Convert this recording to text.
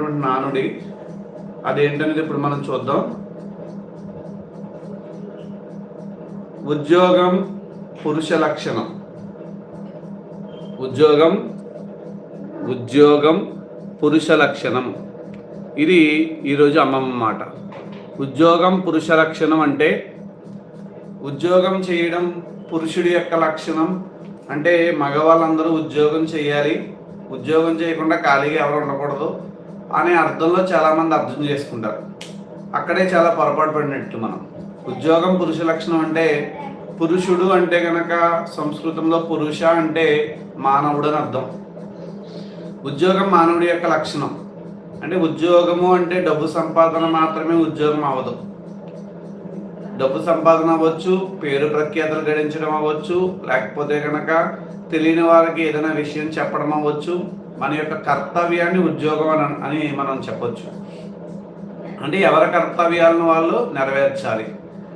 నానుడి అదేంటనేది ఇప్పుడు మనం చూద్దాం. ఉద్యోగం పురుష లక్షణం. ఉద్యోగం పురుష లక్షణం. ఇది ఈరోజు అమ్మమ్మ మాట. ఉద్యోగం పురుష లక్షణం అంటే ఉద్యోగం చేయడం పురుషుడి యొక్క లక్షణం. అంటే మగవాళ్ళందరూ ఉద్యోగం చేయాలి, ఉద్యోగం చేయకుండా ఖాళీగా ఎవరు ఉండకూడదు అనే అర్థంలో చాలామంది అర్థం చేసుకుంటారు. అక్కడే చాలా పొరపాటు పడినట్టు మనం. ఉద్యోగం పురుష లక్షణం అంటే పురుషుడు అంటే కనుక సంస్కృతంలో పురుష అంటే మానవుడు అని అర్థం. ఉద్యోగం మానవుడి యొక్క లక్షణం. అంటే ఉద్యోగము అంటే డబ్బు సంపాదన మాత్రమే ఉద్యోగం అవ్వదు. డబ్బు సంపాదన అవ్వచ్చు, పేరు ప్రఖ్యాతలు గడించడం అవ్వచ్చు, లేకపోతే కనుక తెలియని వారికి ఏదైనా విషయం చెప్పడం అవ్వచ్చు. మన యొక్క కర్తవ్యాన్ని ఉద్యోగం అని మనం చెప్పొచ్చు. అంటే ఎవరి కర్తవ్యాలను వాళ్ళు నెరవేర్చాలి.